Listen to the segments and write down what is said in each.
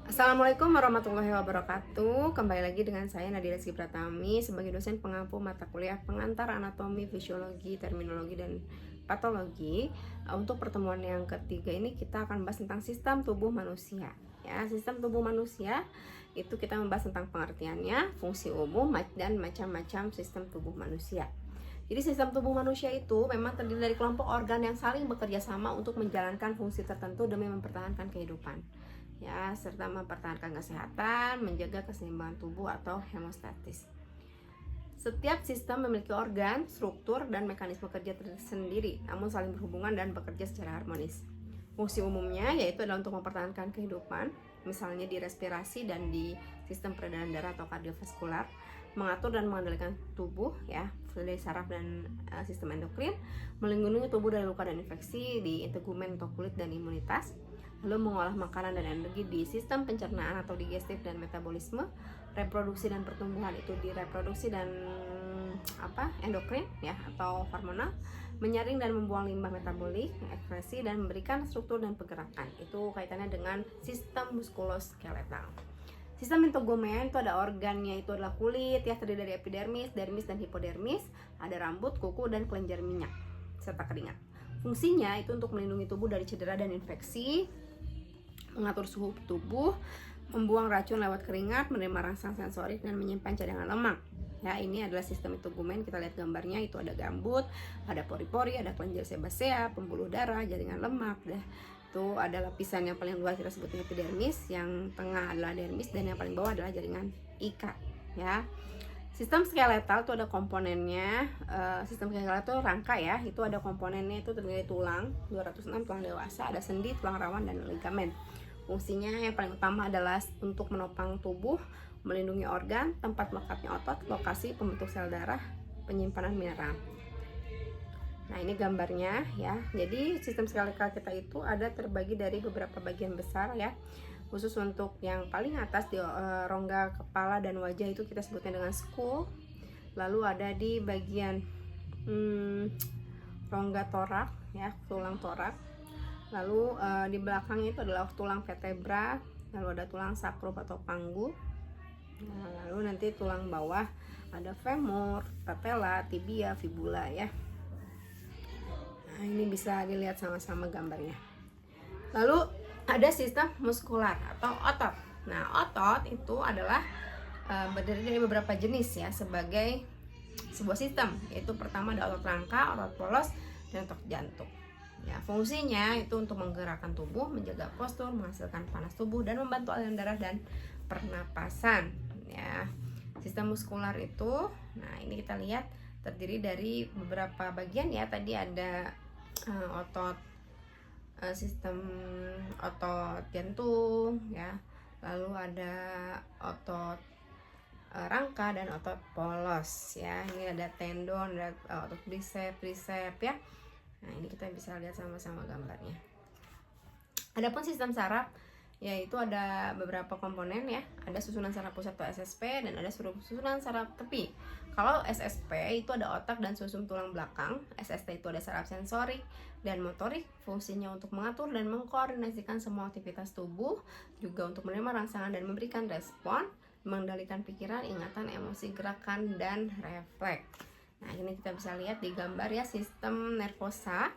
Assalamualaikum warahmatullahi wabarakatuh. Kembali lagi dengan saya Nadira Rizky Pratami sebagai dosen pengampu mata kuliah pengantar anatomi, fisiologi, terminologi, dan patologi. Untuk pertemuan yang ketiga ini kita akan bahas tentang sistem tubuh manusia. Ya, sistem tubuh manusia itu kita membahas tentang pengertiannya, fungsi umum, dan macam-macam sistem tubuh manusia. Jadi sistem tubuh manusia itu memang terdiri dari kelompok organ yang saling bekerja sama untuk menjalankan fungsi tertentu demi mempertahankan kehidupan, ya, serta mempertahankan kesehatan, menjaga keseimbangan tubuh atau hemostatis. Setiap sistem memiliki organ, struktur, dan mekanisme kerja tersendiri, namun saling berhubungan dan bekerja secara harmonis. Fungsi umumnya yaitu adalah untuk mempertahankan kehidupan, misalnya di respirasi dan di sistem peredaran darah atau kardiovaskular, mengatur dan mengendalikan tubuh, ya, dari saraf dan sistem endokrin, melindungi tubuh dari luka dan infeksi di integumen atau kulit dan imunitas, lalu mengolah makanan dan energi di sistem pencernaan atau digestif dan metabolisme, reproduksi dan pertumbuhan itu di reproduksi dan endokrin, ya, atau hormonal, menyaring dan membuang limbah metabolik, ekspresi, dan memberikan struktur dan pergerakan. Itu kaitannya dengan sistem muskuloskeletal. Sistem integumen itu ada organnya, itu adalah kulit, ya, terdiri dari epidermis, dermis, dan hipodermis. Ada rambut, kuku, dan kelenjar minyak serta keringat. Fungsinya itu untuk melindungi tubuh dari cedera dan infeksi, mengatur suhu tubuh, membuang racun lewat keringat, menerima rangsang sensorik, dan menyimpan cadangan lemak. Ya, ini adalah sistem integumen. Kita lihat gambarnya, itu ada gambut, ada pori-pori, ada kelenjar sebasea, pembuluh darah, jaringan lemak, itu ada lapisan yang paling luas kita sebutnya epidermis, yang tengah adalah dermis, dan yang paling bawah adalah jaringan ikat, ya. Sistem skeletal itu ada komponennya. Sistem skeletal itu rangka, ya, itu ada komponennya, itu terdiri dari tulang 206 tulang dewasa, ada sendi, tulang rawan, dan ligamen. Fungsinya yang paling utama adalah untuk menopang tubuh, melindungi organ, tempat melekatnya otot, lokasi pembentuk sel darah, penyimpanan mineral. Nah, ini gambarnya, ya. Jadi sistem skeletal kita itu ada terbagi dari beberapa bagian besar, ya. Khusus untuk yang paling atas di rongga kepala dan wajah itu kita sebutnya dengan skull. Lalu ada di bagian rongga torak, ya, tulang torak. Lalu di belakangnya itu adalah tulang vertebra. Lalu ada tulang sakrum atau panggul. Lalu nanti tulang bawah ada femur, patella, tibia, fibula, ya. Nah, ini bisa dilihat sama-sama gambarnya. Lalu ada sistem muskular atau otot. Nah, otot itu adalah berdiri dari beberapa jenis, ya, sebagai sebuah sistem. Yaitu pertama ada otot rangka, otot polos, dan otot jantung. Ya, fungsinya itu untuk menggerakkan tubuh, menjaga postur, menghasilkan panas tubuh, dan membantu aliran darah dan pernapasan. Ya, sistem muskular itu, nah ini kita lihat terdiri dari beberapa bagian, ya. Tadi ada otot sistem otot jantung, ya. Lalu ada otot rangka dan otot polos, ya. Ini ada tendon, ada otot bicep, ya. Nah, ini kita bisa lihat sama-sama gambarnya. Adapun sistem saraf, yaitu ada beberapa komponen, ya. Ada susunan saraf pusat atau SSP, dan ada susunan saraf tepi. Kalau SSP itu ada otak dan sumsum tulang belakang. SST itu ada saraf sensorik dan motorik. Fungsinya untuk mengatur dan mengkoordinasikan semua aktivitas tubuh, juga untuk menerima rangsangan dan memberikan respon, mengendalikan pikiran, ingatan, emosi, gerakan, dan refleks. Nah, ini kita bisa lihat di gambar, ya. Sistem nervosa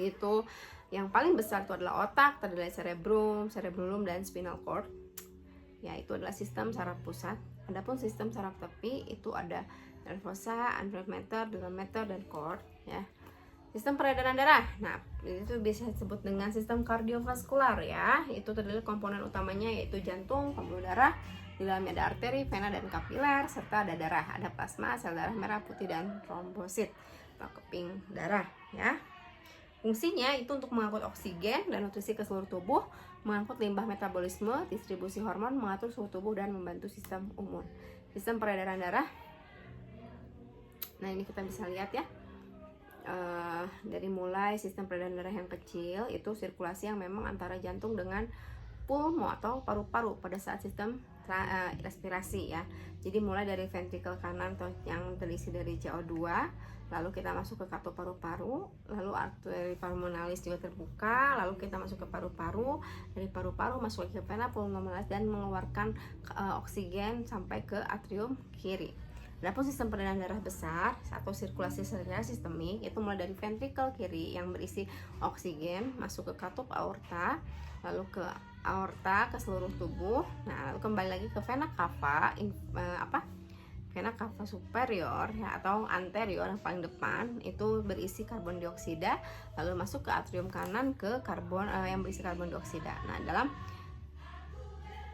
itu yang paling besar itu adalah otak, terdiri dari cerebellum, dan spinal cord. Ya, itu adalah sistem saraf pusat. Adapun sistem saraf tepi itu ada nervosa, anterometer, durameter, dan cord, ya. Sistem peredaran darah, nah itu bisa disebut dengan sistem kardiovaskular, ya. Itu terdiri komponen utamanya yaitu jantung, pembuluh darah. Di dalamnya ada arteri, vena, dan kapiler, serta ada darah, ada plasma, sel darah merah, putih, dan trombosit atau keping darah, ya. Fungsinya itu untuk mengangkut oksigen dan nutrisi ke seluruh tubuh, mengangkut limbah metabolisme, distribusi hormon, mengatur suhu tubuh, dan membantu sistem imun. Sistem peredaran darah, nah ini kita bisa lihat, ya. Dari mulai sistem peredaran darah yang kecil, itu sirkulasi yang memang antara jantung dengan pulmo atau paru-paru pada saat sistem respirasi ya. Jadi mulai dari ventrikel kanan yang terisi dari CO2, lalu kita masuk ke katup paru-paru, lalu arteri pulmonalis juga terbuka, lalu kita masuk ke paru-paru, dari paru-paru masuk ke vena pulmonalis dan mengeluarkan oksigen sampai ke atrium kiri. Adapun sistem peredaran darah besar atau sirkulasi secara sistemik itu mulai dari ventrikel kiri yang berisi oksigen masuk ke katup aorta, lalu ke aorta ke seluruh tubuh. Nah, lalu kembali lagi ke vena cava, vena cava superior ya, atau anterior yang paling depan itu berisi karbon dioksida, lalu masuk ke atrium kanan ke karbon yang berisi karbon dioksida. Nah,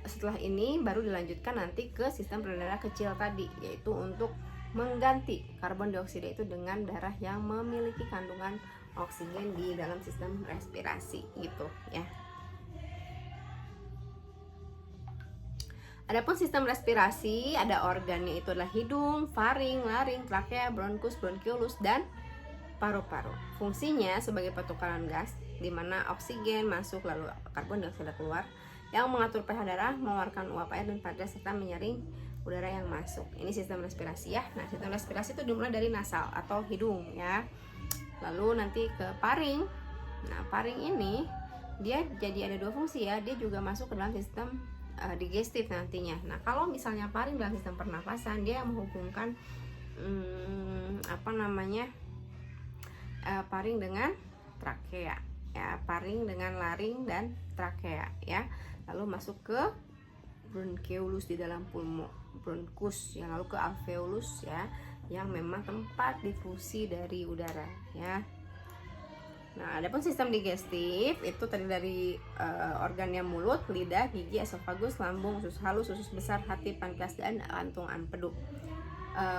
setelah ini baru dilanjutkan nanti ke sistem peredaran darah kecil tadi, yaitu untuk mengganti karbon dioksida itu dengan darah yang memiliki kandungan oksigen di dalam sistem respirasi gitu ya. Adapun sistem respirasi ada organnya itu adalah hidung, faring, laring, trakea, bronkus, bronkiolus dan paru-paru. Fungsinya sebagai pertukaran gas di mana oksigen masuk lalu karbon dioksida keluar, yang mengatur pH darah, mengeluarkan uap air dan panas serta menyaring udara yang masuk. Ini sistem respirasi ya. Nah, sistem respirasi itu dimulai dari nasal atau hidung ya. Lalu nanti ke paring. Nah, paring ini dia jadi ada dua fungsi ya. Dia juga masuk ke dalam sistem digestif nantinya. Nah, kalau misalnya paring dalam sistem pernapasan, dia menghubungkan paring dengan trakea ya, paring dengan laring dan trakea ya. Lalu masuk ke bronkiolus di dalam pulmo, bronkus ya, lalu ke alveolus ya, yang memang tempat difusi dari udara ya. Nah, adapun sistem digestif itu terdiri dari organnya mulut, lidah, gigi, esofagus, lambung, usus halus, usus besar, hati, pankreas dan kantung empedu.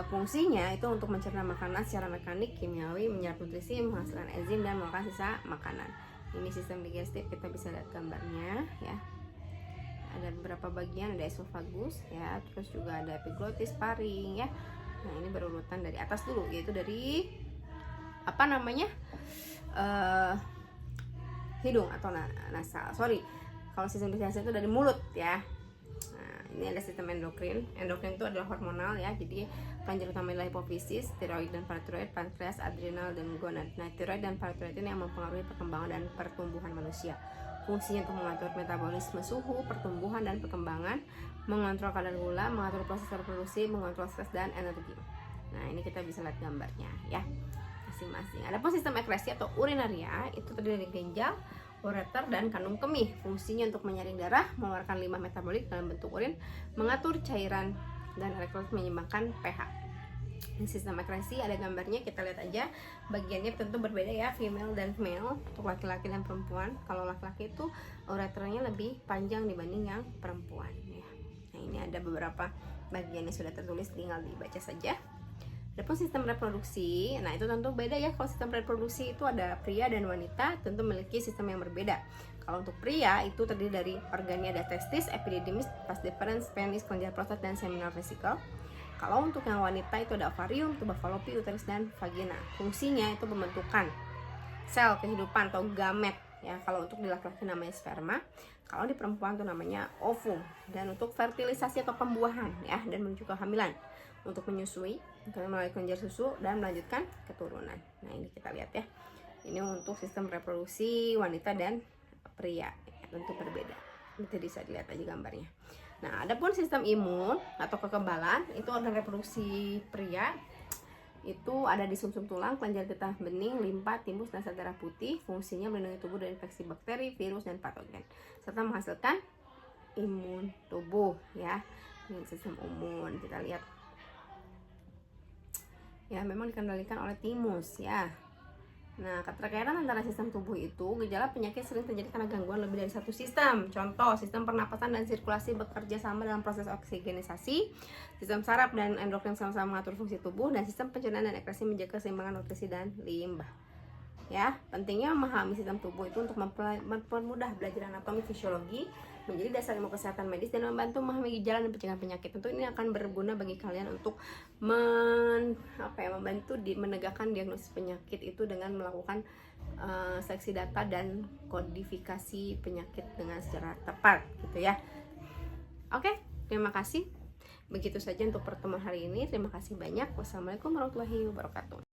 Fungsinya itu untuk mencerna makanan secara mekanik, kimiawi, menyerap nutrisi, menghasilkan enzim dan melakukan sisa makanan. Ini sistem digestif, kita bisa lihat gambarnya ya. Ada beberapa bagian, ada esofagus ya, terus juga ada epiglotis, paring ya. Nah, ini berurutan dari atas dulu, yaitu dari hidung atau nasal. Kalau sistem digestif itu dari mulut ya. Nah, ini ada sistem endokrin. Endokrin itu adalah hormonal ya. Jadi kelenjar utama adalah hipofisis, tiroid dan paratiroid, pankreas, adrenal dan gonad. Nah, tiroid dan paratiroid ini yang mempengaruhi perkembangan dan pertumbuhan manusia. Fungsinya untuk mengatur metabolisme, suhu, pertumbuhan dan perkembangan, mengontrol kadar gula, mengatur proses reproduksi, mengontrol stres dan energi. Nah, ini kita bisa lihat gambarnya ya masing-masing. Adapun sistem ekresi atau urinaria itu terdiri dari ginjal, ureter dan kandung kemih. Fungsinya untuk menyaring darah, mengeluarkan limbah metabolik dalam bentuk urin, mengatur cairan dan elektrolit, menyeimbangkan pH. Di sistem ekresi ada gambarnya, kita lihat aja. Bagiannya tentu berbeda ya, female dan male, untuk laki-laki dan perempuan. Kalau laki-laki itu ureternya lebih panjang dibanding yang perempuan ya. Nah, ini ada beberapa bagian yang sudah tertulis, tinggal dibaca saja. Adapun sistem reproduksi, nah itu tentu beda ya. Kalau sistem reproduksi itu ada pria dan wanita, tentu memiliki sistem yang berbeda. Kalau untuk pria itu terdiri dari organnya ada testis, epididymis, vas deferens, penis, kelenjar prostat dan seminal vesicle. Kalau untuk yang wanita itu ada ovarium, tuba fallopi, uterus dan vagina. Fungsinya itu pembentukan sel kehidupan atau gamet ya. Kalau untuk di laki-laki namanya sperma, kalau di perempuan itu namanya ovum. Dan untuk fertilisasi atau pembuahan ya, dan menuju kehamilan, untuk menyusui melalui kelenjar susu dan melanjutkan keturunan. Nah, ini kita lihat ya. Ini untuk sistem reproduksi wanita dan pria, tentu berbeda. Itu bisa dilihat aja gambarnya. Nah, adapun sistem imun atau kekebalan itu organ reproduksi pria itu ada di sumsum tulang, kelenjar getah bening, limpa, timus dan sel darah putih. Fungsinya melindungi tubuh dari infeksi bakteri, virus dan patogen serta menghasilkan imun tubuh ya. Ini sistem imun, kita lihat ya, memang dikendalikan oleh timus ya. Nah, keterkaitan antara sistem tubuh itu, gejala penyakit sering terjadi karena gangguan lebih dari satu sistem. Contoh, sistem pernapasan dan sirkulasi bekerja sama dalam proses oksigenisasi, sistem saraf dan endokrin sama-sama mengatur fungsi tubuh, dan sistem pencernaan dan ekresi menjaga keseimbangan nutrisi dan limbah. ya. Pentingnya memahami sistem tubuh itu untuk mempermudah belajar anatomi fisiologi, menjadi dasar ilmu kesehatan medis, dan membantu memahami gejala dan pencegahan penyakit. Tentu ini akan berguna bagi kalian untuk membantu menegakkan diagnosis penyakit itu dengan melakukan seleksi data dan kodifikasi penyakit dengan secara tepat gitu ya. Oke, terima kasih. Begitu saja untuk pertemuan hari ini. Terima kasih banyak. Wassalamualaikum warahmatullahi wabarakatuh.